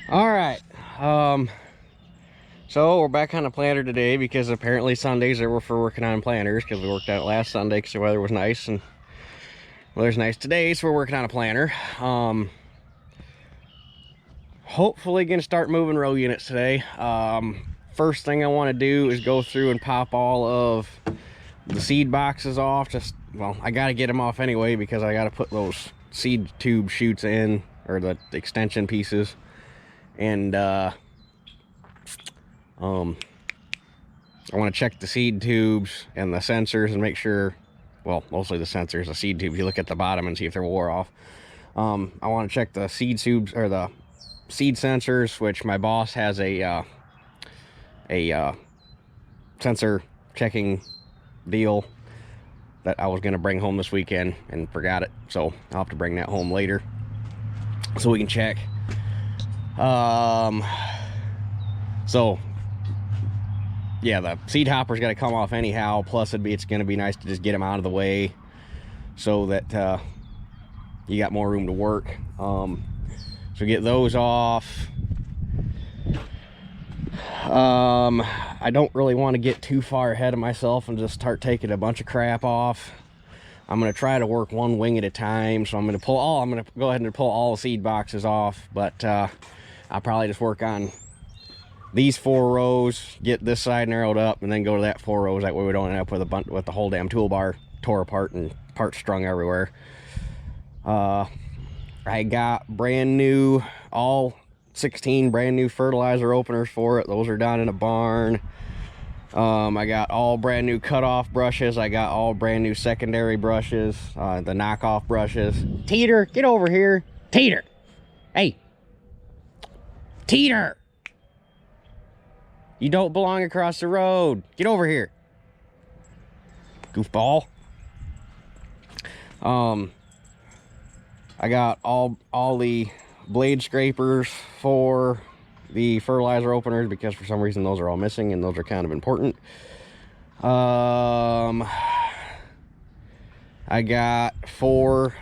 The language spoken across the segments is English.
All right. So we're back on the planter today because apparently Sundays are for working on planters, because we worked on it last Sunday because the weather was nice and weather's nice today, so we're working on a planter. Hopefully gonna start moving row units today. First thing I want to do is go through and pop all of the seed boxes off. Well, I got to get them off anyway because I got to put those seed tube chutes in, or the extension pieces, and I want to check the seed tubes and the sensors and make sure, well, mostly the sensors, the seed tubes, you look at the bottom and see if they're wore off. I want to check the seed tubes, or the seed sensors, which my boss has a sensor checking deal that I was going to bring home this weekend and forgot it. So I'll have to bring that home later so we can check. So yeah, the seed hopper's got to come off anyhow. Plus it's going to be nice to just get them out of the way so that you got more room to work. So get those off. I don't really want to get too far ahead of myself and just start taking a bunch of crap off. I'm going to try to work one wing at a time. So I'm going to go ahead and pull all the seed boxes off, but I'll probably just work on these 4 rows, get this side narrowed up, and then go to that 4 rows. That way we don't end up with the whole damn toolbar tore apart and parts strung everywhere. I got brand new, all 16 brand new fertilizer openers for it. Those are down in a barn. I got all brand new cutoff brushes. I got all brand new secondary brushes, the knockoff brushes. Teeter, get over here. Teeter. Hey. Teeter. You don't belong across the road. Get over here. Goofball. I got all the blade scrapers for the fertilizer openers because for some reason those are all missing, and those are kind of important. I got 4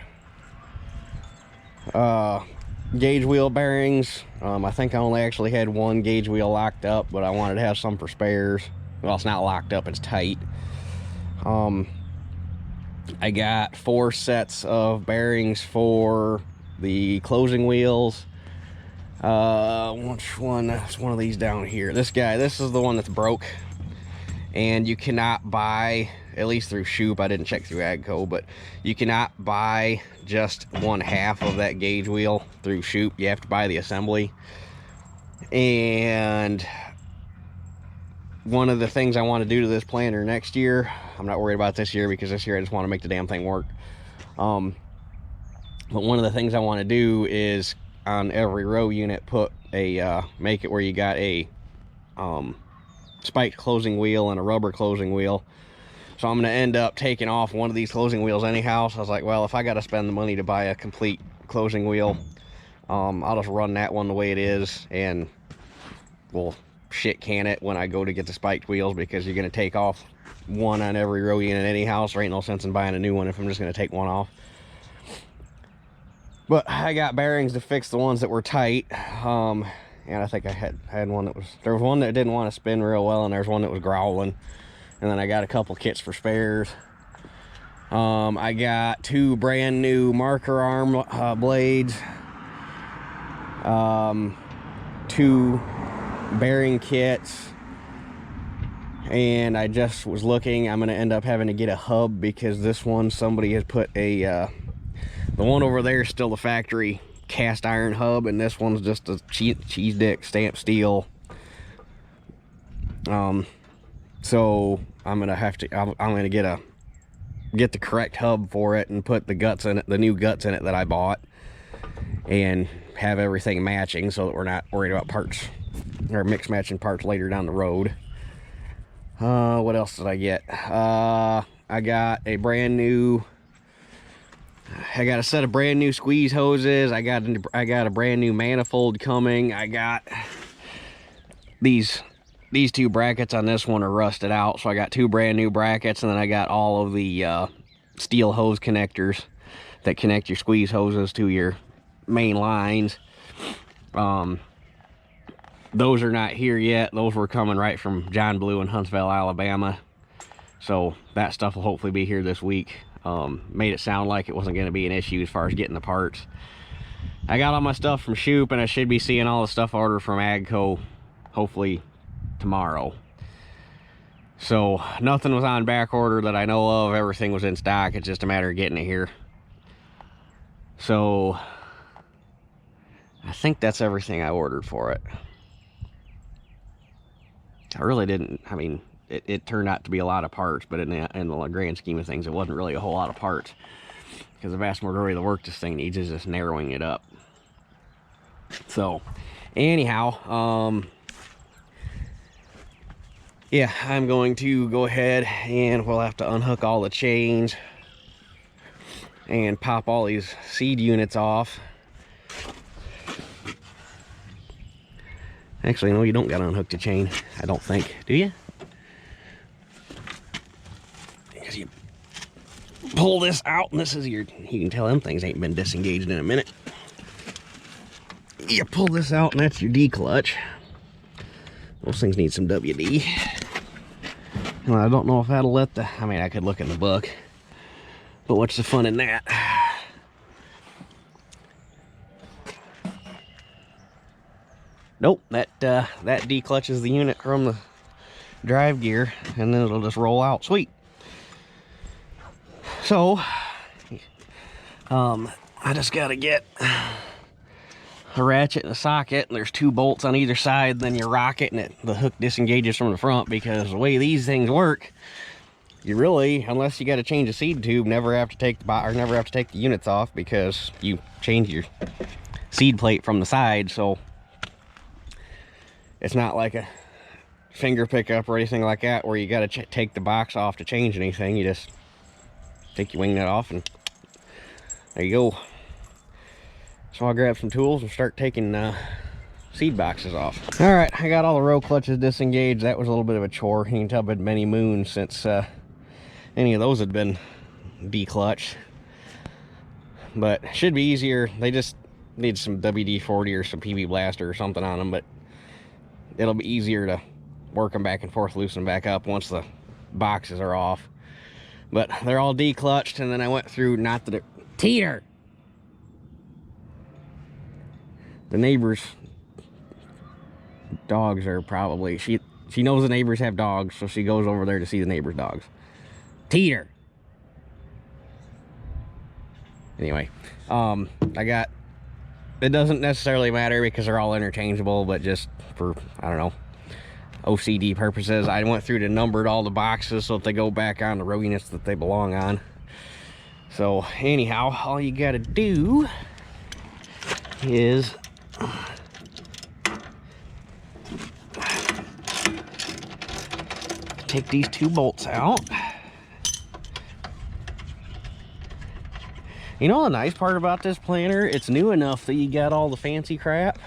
gauge wheel bearings. I think I only actually had 1 gauge wheel locked up, but I wanted to have some for spares. Well, it's not locked up, it's tight. I got 4 sets of bearings for the closing wheels. Which one? That's one of these down here. This is the one that's broke, and you cannot buy, at least through Shoop, I didn't check through Agco, but you cannot buy just 1/2 of that gauge wheel through Shoop. You have to buy the assembly. And one of the things I want to do to this planter next year, I'm not worried about this year because this year I just want to make the damn thing work. But one of the things I want to do is on every row unit put a make it where you got a spiked closing wheel and a rubber closing wheel. So I'm going to end up taking off one of these closing wheels anyhow. So I was like, well, if I got to spend the money to buy a complete closing wheel, I'll just run that one the way it is, and we'll shit can it when I go to get the spiked wheels, because you're going to take off one on every row unit anyhow, so there ain't no sense in buying a new one if I'm just going to take one off. But I got bearings to fix the ones that were tight. And I think I had one that there was one that didn't want to spin real well, and there's one that was growling. And then I got a couple kits for spares. I got 2 brand new marker arm blades, 2 bearing kits, and I just was looking. I'm going to end up having to get a hub because this one, somebody has put the one over there is still the factory cast iron hub, and this one's just a cheese dick stamped steel. So I'm gonna have to, I'm gonna get the correct hub for it and put the guts in it, the new guts in it that I bought, and have everything matching so that we're not worried about parts or mix matching parts later down the road. What else did I get? I got a set of brand new squeeze hoses. I got a brand new manifold coming. I got these 2 brackets on this one are rusted out, so I got 2 brand new brackets, and then I got all of the steel hose connectors that connect your squeeze hoses to your main lines. Those are not here yet. Those were coming right from John Blue in Huntsville, Alabama. So that stuff will hopefully be here this week. Made it sound like it wasn't going to be an issue as far as getting the parts. I got all my stuff from Shoop, and I should be seeing all the stuff ordered from Agco hopefully tomorrow. So nothing was on back order that I know of. Everything was in stock. It's just a matter of getting it here. So I think that's everything I ordered for it. I really didn't, I mean, it turned out to be a lot of parts, but in the grand scheme of things, it wasn't really a whole lot of parts, because the vast majority of the work this thing needs is just narrowing it up. So anyhow, yeah, I'm going to go ahead and we'll have to unhook all the chains and pop all these seed units off. Actually, no, you don't got to unhook the chain, I don't think, do you? Because you pull this out, and this is your, you can tell them things ain't been disengaged in a minute. You pull this out, and that's your D clutch. Those things need some WD. Well, I don't know if that'll let the, I mean, I could look in the book, but what's the fun in that? Nope, that declutches the unit from the drive gear, and then it'll just roll out. Sweet. So, I just gotta get a ratchet and a socket, and there's 2 bolts on either side. Then you rock it, and the hook disengages from the front, because the way these things work, you really, unless you got to change a seed tube, never have to take the units off, because you change your seed plate from the side. So it's not like a finger pickup or anything like that where you got to take the box off to change anything. You just take your wing nut off, and there you go. So I'll grab some tools and start taking seed boxes off. All right, I got all the row clutches disengaged. That was a little bit of a chore. You can tell it's been many moons since any of those had been declutched. But it should be easier. They just need some WD-40 or some PB Blaster or something on them, but it'll be easier to work them back and forth, loosen them back up once the boxes are off. But they're all declutched, and then I went through, not that it... Teeter! The neighbor's dogs are probably... She knows the neighbors have dogs, so she goes over there to see the neighbor's dogs. Teeter! Anyway, I got... It doesn't necessarily matter because they're all interchangeable, but just for, I don't know, OCD purposes, I went through and numbered all the boxes so that they go back on the row units that they belong on. So anyhow, all you gotta do is take these 2 bolts out. You know the nice part about this planter? It's new enough that you got all the fancy crap.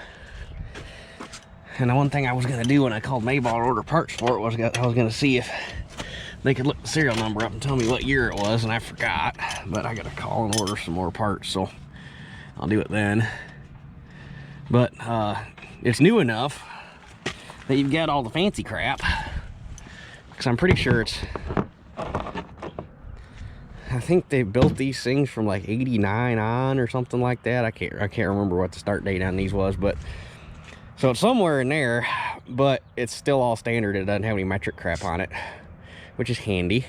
And the one thing I was going to do when I called Mayball to order parts for it was I was going to see if they could look the serial number up and tell me what year it was, and I forgot. But I got to call and order some more parts, so I'll do it then. But it's new enough that you've got all the fancy crap, because I'm pretty sure it's... I think they built these things from like 89 on or something like that. I can't remember what the start date on these was, but so it's somewhere in there, but it's still all standard. It doesn't have any metric crap on it, which is handy.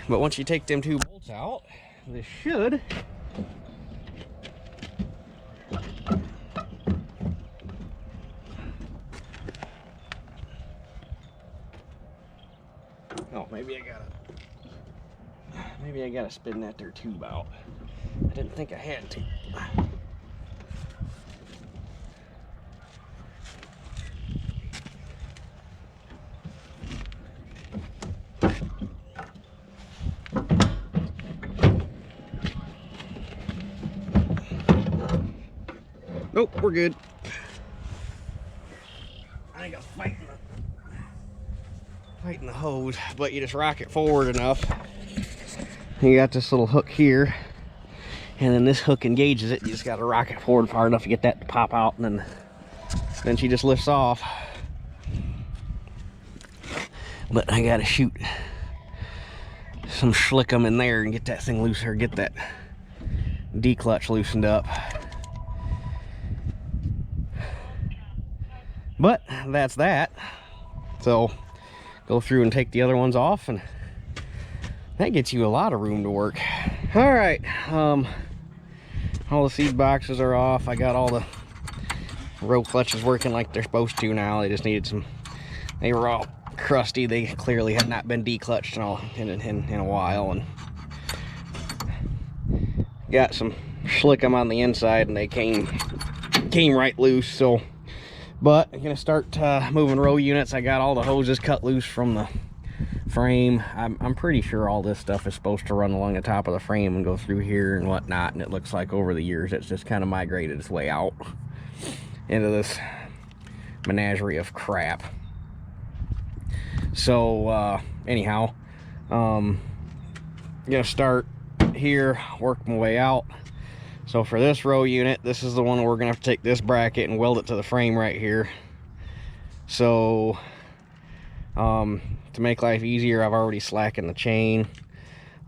But once you take them 2 bolts out, this should maybe I gotta spin that there tube out. I didn't think I had to. Nope, we're good. I think I was fighting the hose, but you just rock it forward enough. You got this little hook here. and then this hook engages it. You just got to rock it forward far enough to get that to pop out, and then she just lifts off. But I gotta shoot some schlickum in there and get that thing loose, or get that D-clutch loosened up. But that's that. So go through and take the other ones off, and that gets you a lot of room to work. All right, all the seed boxes are off. I got all the row clutches working like they're supposed to now. They just needed some, they were all crusty. They clearly had not been declutched in a while, and got some schlickum on the inside, and they came right loose. So, but I'm gonna start moving row units. I got all the hoses cut loose from the frame. I'm pretty sure all this stuff is supposed to run along the top of the frame and go through here and whatnot, and it looks like over the years it's just kind of migrated its way out into this menagerie of crap. So anyhow, I'm gonna start here, work my way out. So for this row unit, this is the one we're gonna have to take this bracket and weld it to the frame right here. So to make life easier, I've already slackened the chain.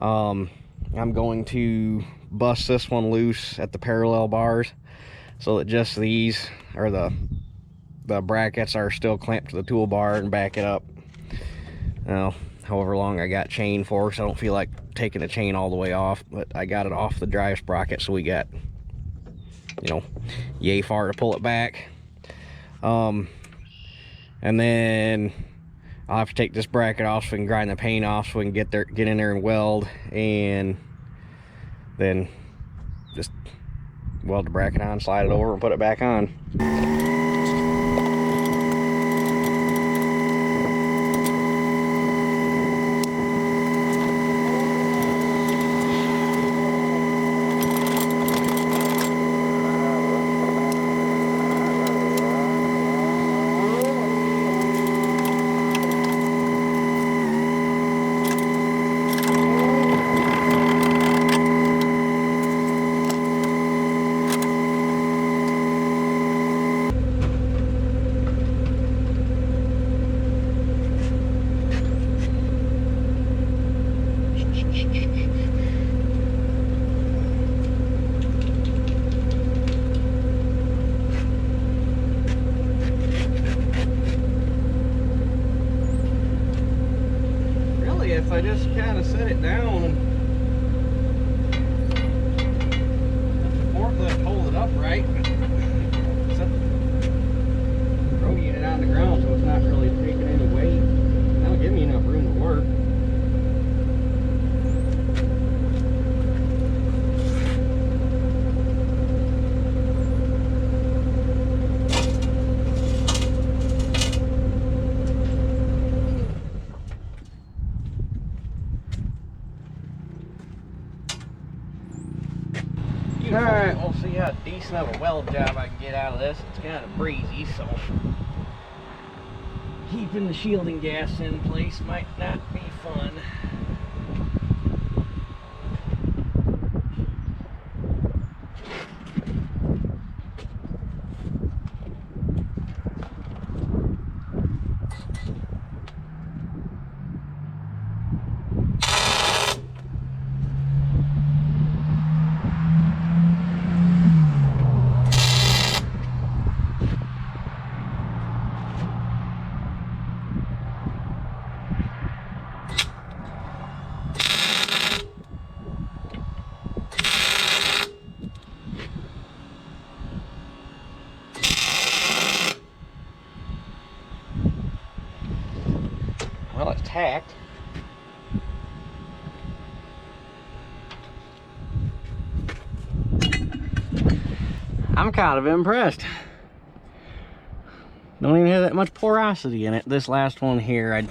I'm going to bust this one loose at the parallel bars so that just these, or the brackets, are still clamped to the toolbar, and back it up. Now, however long I got chain for, so I don't feel like taking the chain all the way off, but I got it off the drive sprocket, so we got, you know, yay far to pull it back. And then I'll have to take this bracket off so we can grind the paint off, so we can get in there and weld, and then just weld the bracket on, slide it over, and put it back on. If I just kind of set it down and let the forklift hold it upright, set the row unit on the ground so it's not really taking any weight, that'll give me enough room to work. Alright, we'll see how decent of a weld job I can get out of this. It's kind of breezy, so keeping the shielding gas in place might not be fun. Well, it's tacked. I'm kind of impressed. Don't even have that much porosity in it. This last one here, I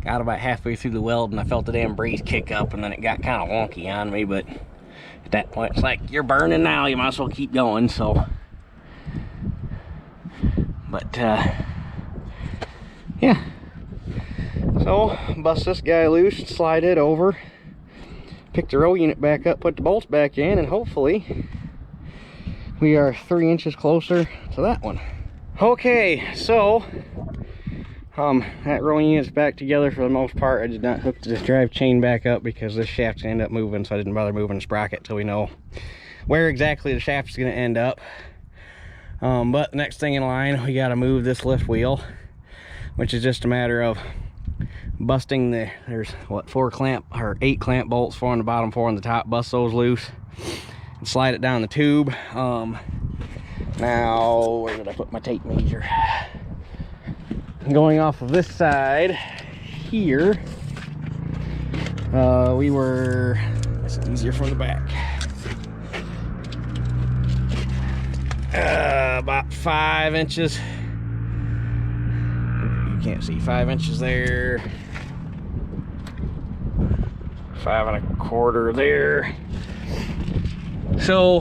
got about halfway through the weld and I felt the damn breeze kick up, and then it got kind of wonky on me, but at that point it's like, you're burning now, you might as well keep going. So, but yeah. So, bust this guy loose, slide it over, pick the row unit back up, put the bolts back in, and hopefully we are 3 inches closer to that one. Okay, so that row unit's back together for the most part. I did not hook the drive chain back up because this shaft's gonna end up moving, so I didn't bother moving the sprocket till we know where exactly the shaft is gonna end up. But the next thing in line, we got to move this lift wheel, which is just a matter of busting there's what, 8 clamp bolts, 4 on the bottom, 4 on the top. Bust those loose and slide it down the tube. Now where did I put my tape measure? Going off of this side here, we were, it's easier from the back, about 5 inches. You can't see, 5 inches there, 5 1/4 there. So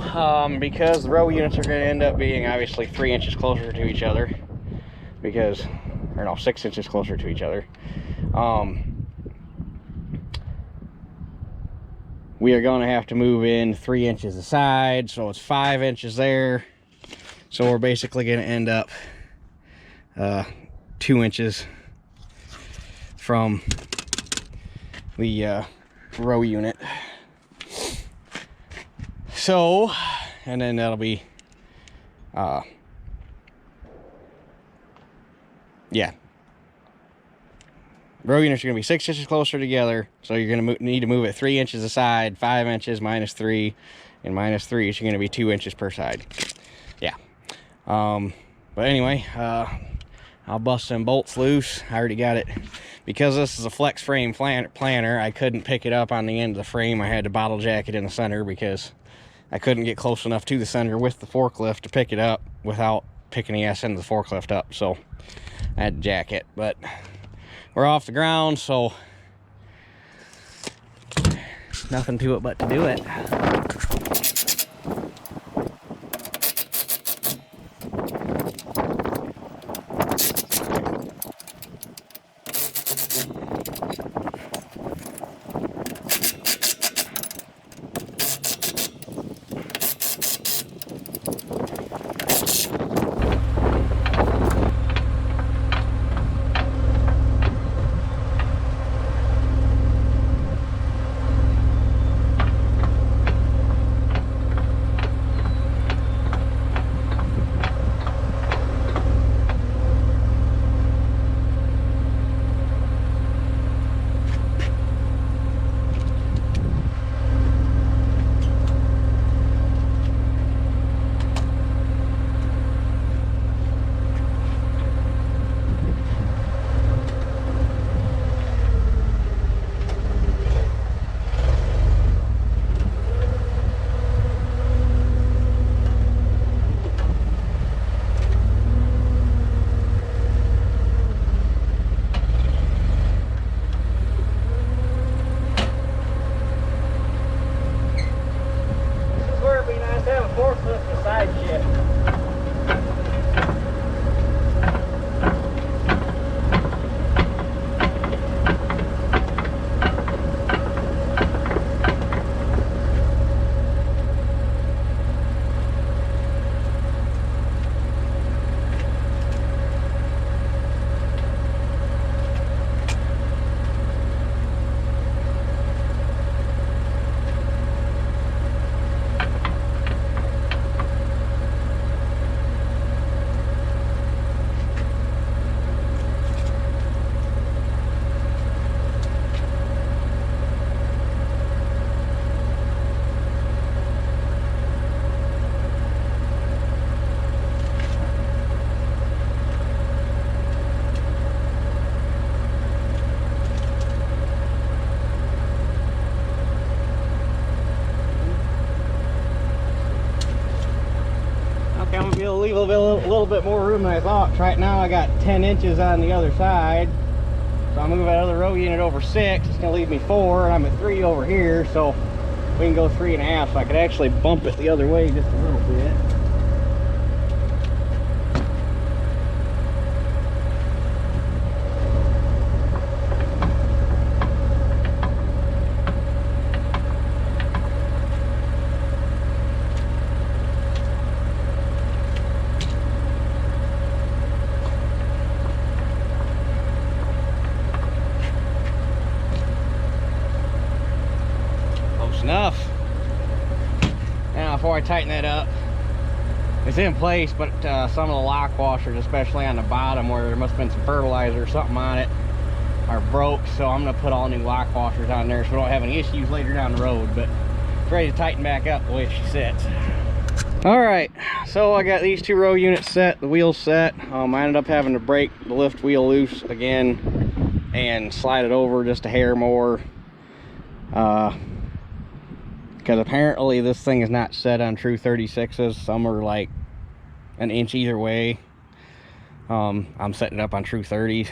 because the row units are going to end up being obviously 3 inches closer to each other, because, or no, 6 inches closer to each other, we are going to have to move in 3 inches aside, so it's 5 inches there. So we're basically going to end up 2 inches from the row unit. So, and then that'll be yeah, row units are going to be 6 inches closer together, so you're going to need to move it 3 inches aside. 5 inches minus 3 and minus 3, so you're going to be 2 inches per side. Yeah. But anyway, I'll bust some bolts loose. I already got it. Because this is a flex frame planter, I couldn't pick it up on the end of the frame. I had to bottle jack it in the center because I couldn't get close enough to the center with the forklift to pick it up without picking the ass end of the forklift up. So I had to jack it, but we're off the ground, so nothing to it but to do it. Leave a little bit more room than I thought. Right now I got 10 inches on the other side, so I'll move that other row unit over 6. It's gonna leave me 4, and I'm at 3 over here, so we can go 3.5. So I could actually bump it the other way just a little bit. close enough. Now before I tighten that up, it's in place, but some of the lock washers, especially on the bottom where there must have been some fertilizer or something on it, are broke. So I'm gonna put all new lock washers on there so we don't have any issues later down the road. But it's ready to tighten back up the way she sits. All right, so I got these two row units set, the wheels set. I ended up having to break the lift wheel loose again and slide it over just a hair more, because apparently this thing is not set on true 36s. Some are like an inch either way. I'm setting it up on true 30s.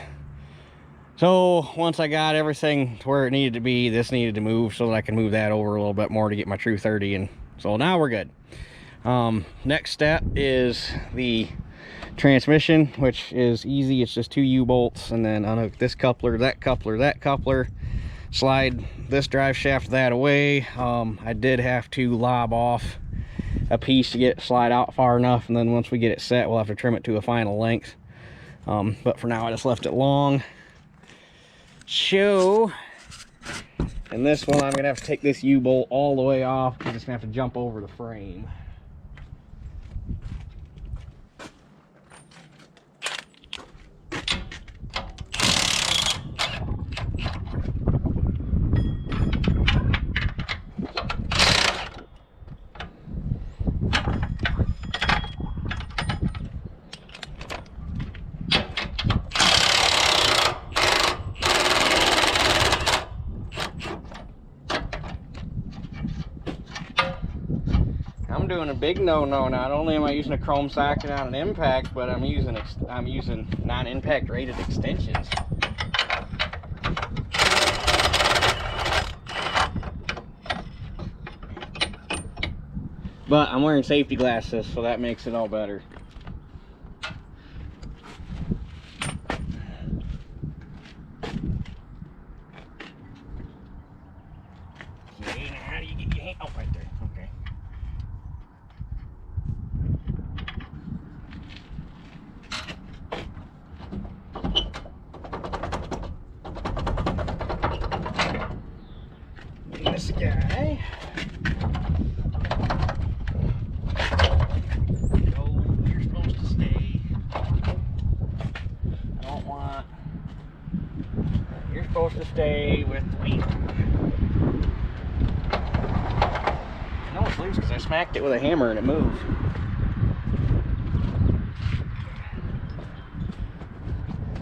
So once I got everything to where it needed to be, this needed to move so that I can move that over a little bit more to get my true 30. And so now we're good. Next step is the transmission, which is easy. It's just 2 U-bolts, and then unhook this coupler, that coupler, slide this drive shaft that away. I did have to lob off a piece to get it slide out far enough, and then once we get it set, we'll have to trim it to a final length. But for now I just left it long. So, and this one I'm gonna have to take this U-bolt all the way off because it's gonna have to jump over the frame. I'm doing a big no-no. Not only am I using a chrome socket on an impact, but I'm using non-impact rated extensions. But I'm wearing safety glasses, so that makes it all better. Okay, now how do you get your hand? Oh, right there. Okay. This guy. You're supposed to stay. I don't want. You're supposed to stay with the wheel. I know it's loose because I smacked it with a hammer and it moved.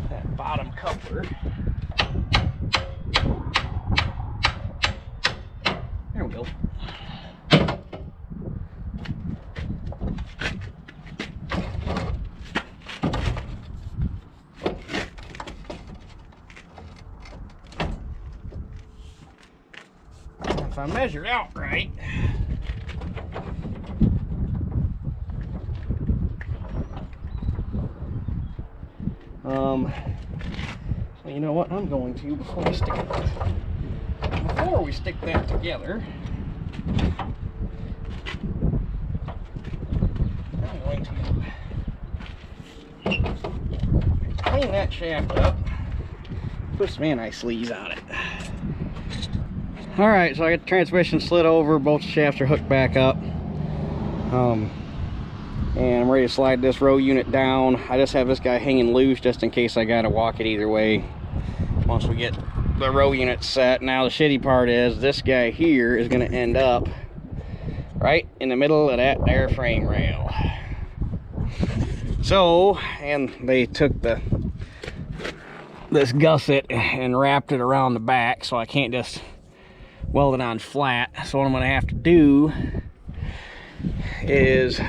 That bottom coupler. There we go. If I measure out right, so you know what I'm going to before we stick that together, I'm going to clean that shaft up, put some anti-sleaze on it. All right, so I got the transmission slid over, both shafts are hooked back up, and I'm ready to slide this row unit down. I just have this guy hanging loose just in case I gotta walk it either way once we get the row unit set. Now the shitty part is this guy here is gonna end up right in the middle of that airframe rail. So, and they took this gusset and wrapped it around the back, so I can't just weld it on flat. So what I'm going to have to do is,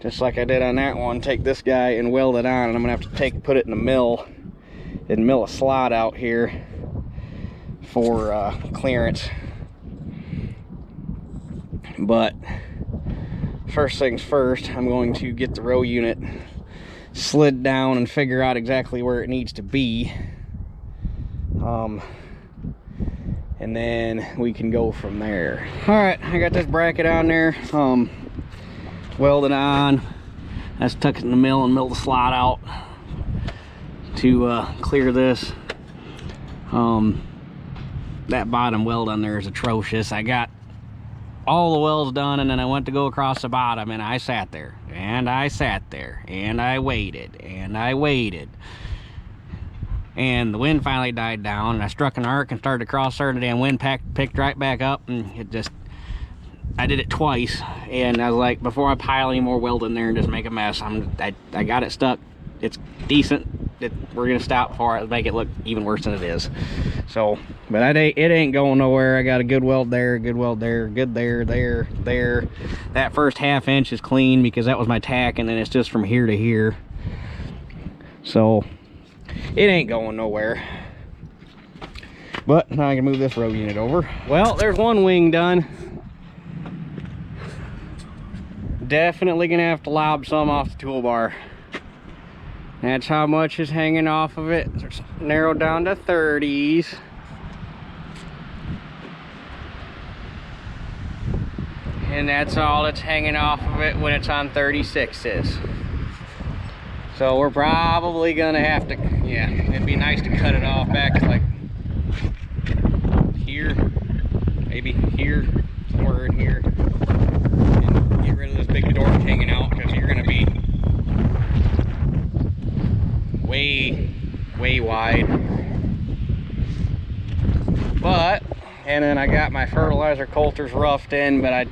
just like I did on that one, take this guy and weld it on, and I'm going to have to put it in the mill and mill a slot out here for clearance. But first things first, I'm going to get the row unit slid down and figure out exactly where it needs to be. And then we can go from there. All right, I got this bracket on there, welded on. I just tuck it in the mill and mill the slot out to clear this. that bottom weld on there is atrocious. I got all the welds done, and then I went to go across the bottom, and I sat there, and I sat there, and I waited, and I waited. And the wind finally died down, and I struck an arc and started to cross there, and the damn wind picked right back up, and it just, I did it twice, and I was like, before I pile any more weld in there and just make a mess, I got it stuck. It's decent. We're gonna stop before I make it look even worse than it is. So, but it ain't going nowhere. I got a good weld there, good weld there, good there, there. That first half inch is clean because that was my tack, and then it's just from here to here. So it ain't going nowhere. But now I can move this row unit over. Well, there's one wing done. Definitely gonna have to lob some off the toolbar. That's how much is hanging off of it. It's narrowed down to 30s. And that's all that's hanging off of it when it's on 36s. So we're probably gonna have to, yeah, it'd be nice to cut it off back to like here, maybe here, somewhere in here. And get rid of this big dork hanging out, because you're gonna be way wide. But, and then I got my fertilizer coulters roughed in, but I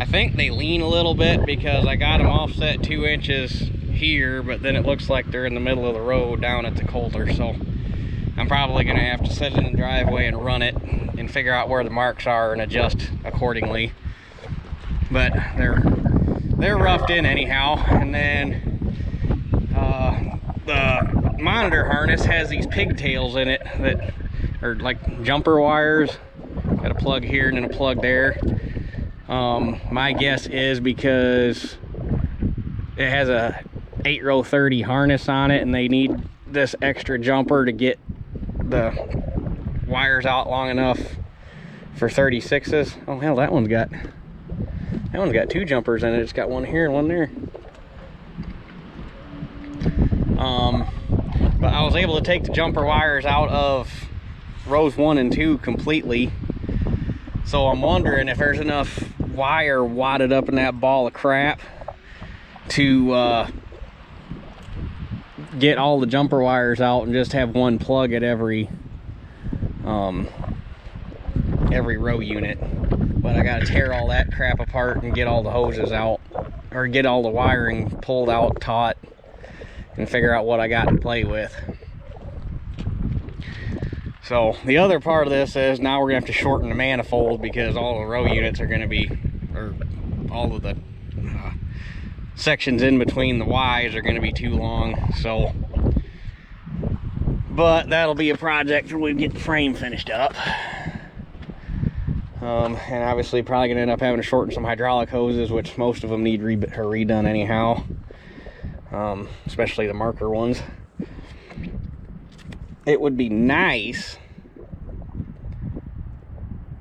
think they lean a little bit because I got them offset 2 inches here, but then it looks like they're in the middle of the road down at the coulter. So I'm probably gonna have to sit in the driveway and run it and figure out where the marks are and adjust accordingly. But they're roughed in anyhow. And then the monitor harness has these pigtails in it that are like jumper wires. Got a plug here and then a plug there. My guess is because it has a 8-row 30 harness on it, and they need this extra jumper to get the wires out long enough for 36s. Oh hell, that one's got 2 jumpers in it. It's got one here and one there. But I was able to take the jumper wires out of rows 1 and 2 completely. So I'm wondering if there's enough wire wadded up in that ball of crap to get all the jumper wires out and just have one plug at every row unit. But I gotta tear all that crap apart and get all the hoses out, or get all the wiring pulled out, taut, and figure out what I got to play with. So the other part of this is now we're gonna have to shorten the manifold, because all the row units are gonna be, or all of the sections in between the Y's are gonna be too long. So, but that'll be a project when we get the frame finished up. And obviously probably gonna end up having to shorten some hydraulic hoses, which most of them need redone anyhow. Especially the marker ones. It would be nice,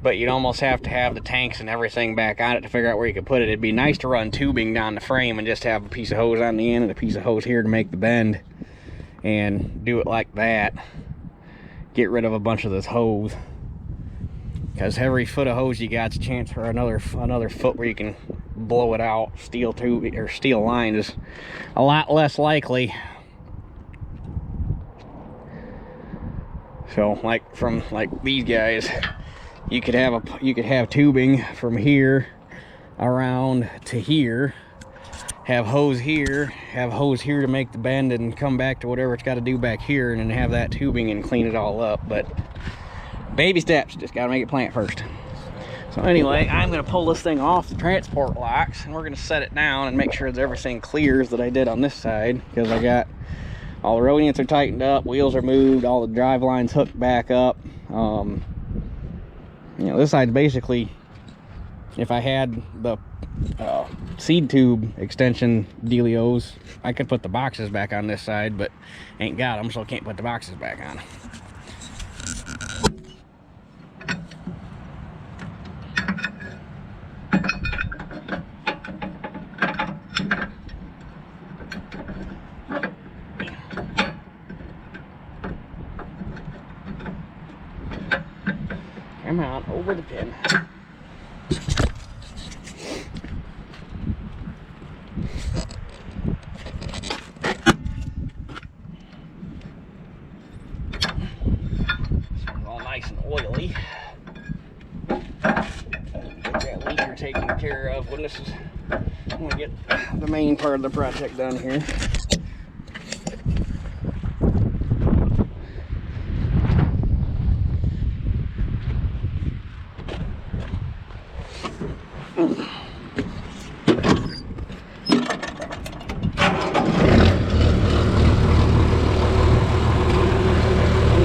but you'd almost have to have the tanks and everything back on it to figure out where you could put it. It'd be nice to run tubing down the frame and just have a piece of hose on the end and a piece of hose here to make the bend, and do it like that. Get rid of a bunch of this hose, because every foot of hose you got's a chance for another foot where you can blow it out. Steel tube or steel line is a lot less likely. So like these guys, you could have tubing from here around to here, have hose here to make the bend, and come back to whatever it's got to do back here, and then have that tubing and clean it all up. But baby steps, just got to make it plant first. So anyway, I'm going to pull this thing off the transport locks, and we're going to set it down and make sure that everything clears that I did on this side, because I got all the row units are tightened up, wheels are moved, all the drive lines hooked back up. You know, this side's basically, if I had the seed tube extension dealios, I could put the boxes back on this side, but ain't got them, so I can't put the boxes back on. Come on, over the pin. This one's all nice and oily. Get that leaker taken care of when this is. I'm gonna get the main part of the project done here.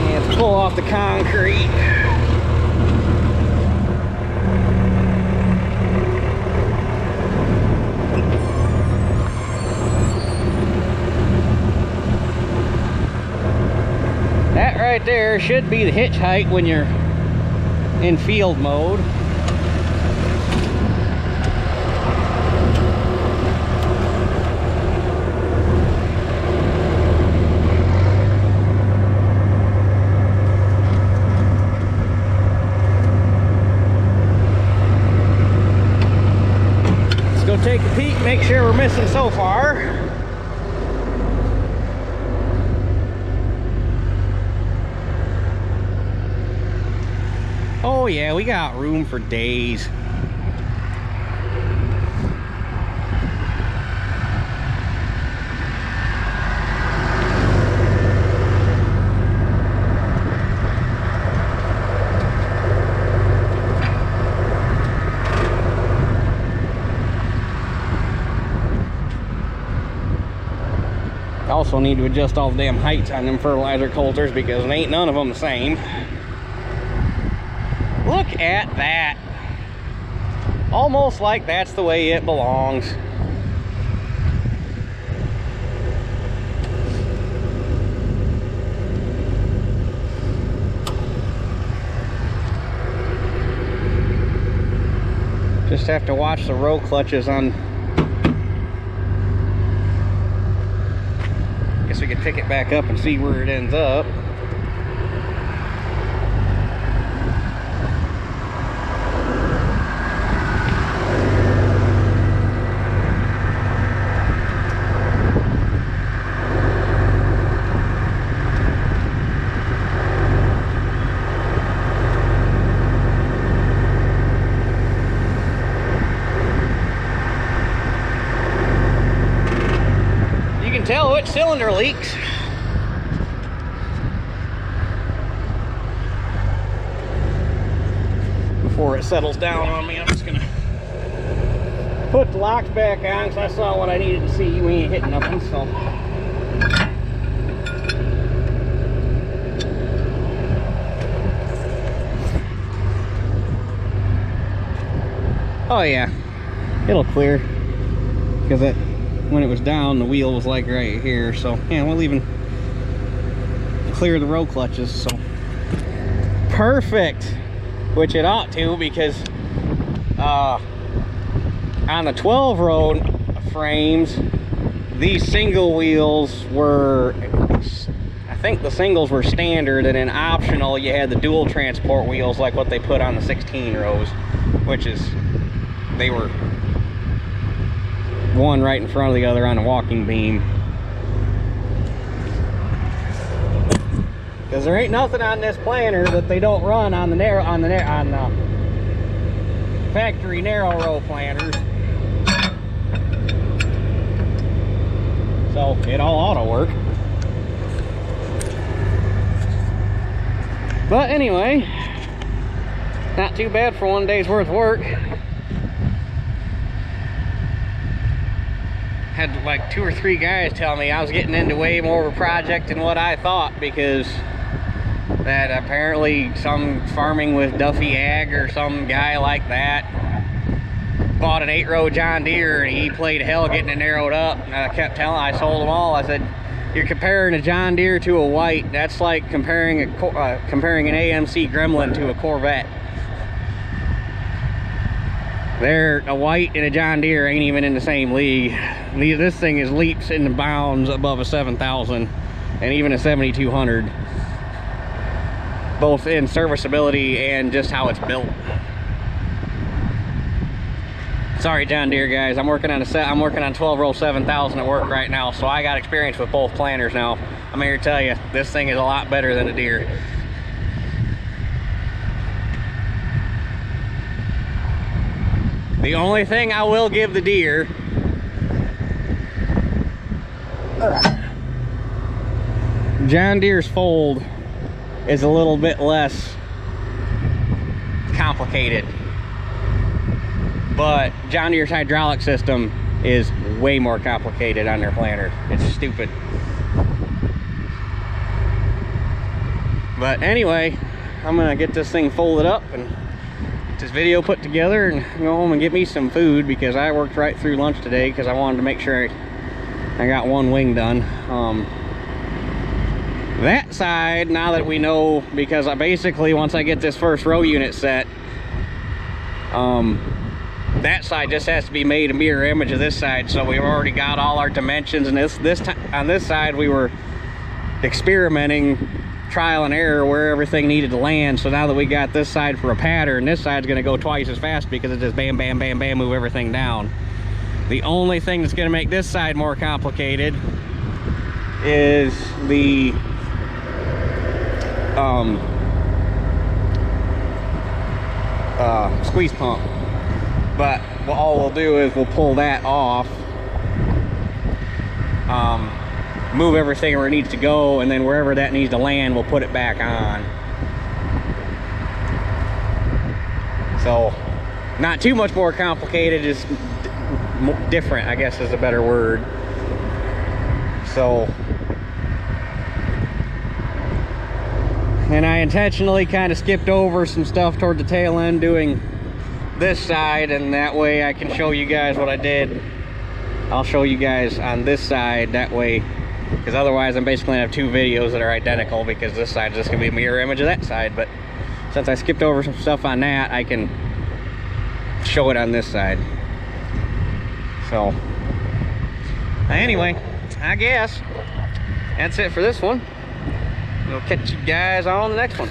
Let's pull off the concrete. That right there should be the hitch height when you're in field mode. Let's go take a peek, make sure we're missing so far. Oh yeah, we got room for days. Also need to adjust all the damn heights on them fertilizer coulters because ain't none of them the same. Look at that. Almost like that's the way it belongs. Just have to watch the row clutches on. Guess we could pick it back up and see where it ends up. Tell which cylinder leaks. Before it settles down on me, I'm just gonna put the locks back on because I saw what I needed to see. We ain't hitting nothing, so. Oh yeah, it'll clear because it. When it was down, the wheel was like right here, so yeah, we'll even clear the row clutches. So perfect, which it ought to, because on the 12 row frames, these single wheels were, I think the singles were standard, and then optional you had the dual transport wheels like what they put on the 16 rows, which is, they were one right in front of the other on a walking beam. Because there ain't nothing on this planner that they don't run on the factory narrow row planners. So it all ought to work. But anyway, not too bad for one day's worth of work. Had like 2 or 3 guys tell me I was getting into way more of a project than what I thought, because that apparently some farming with Duffy Ag or some guy like that bought an 8-row John Deere and he played hell getting it narrowed up. And I kept telling, I sold them all. I said, you're comparing a John Deere to a White. That's like comparing an AMC Gremlin to a Corvette. A White and a John Deere ain't even in the same league. This thing is leaps into bounds above a 7,000 and even a 7,200. both in serviceability and just how it's built. Sorry, John Deere guys, I'm working on 12 roll 7000 at work right now, so I got experience with both planters now. I'm here to tell you, this thing is a lot better than a Deere. The only thing I will give the Deere, John Deere's fold is a little bit less complicated, but John Deere's hydraulic system is way more complicated on their planter. It's stupid. But anyway, I'm gonna get this thing folded up and get this video put together and go home and get me some food, because I worked right through lunch today because I wanted to make sure I got one wing done. That side, now that we know, because I basically, once I get this first row unit set, that side just has to be made a mirror image of this side. So we've already got all our dimensions, and on this side we were experimenting, trial and error, where everything needed to land. So now that we got this side for a pattern, this side's going to go twice as fast because it just bam bam bam bam move everything down. The only thing that's going to make this side more complicated is the squeeze pump. But all we'll do is we'll pull that off, move everything where it needs to go, and then wherever that needs to land, we'll put it back on. So not too much more complicated, just different, I guess is a better word. So, and I intentionally kind of skipped over some stuff toward the tail end doing this side, and that way I can show you guys what I did. I'll show you guys on this side that way, because otherwise I'm basically gonna have two videos that are identical, because this side is just gonna be a mirror image of that side. But since I skipped over some stuff on that, I can show it on this side. So anyway, I guess that's it for this one. We'll catch you guys on the next one.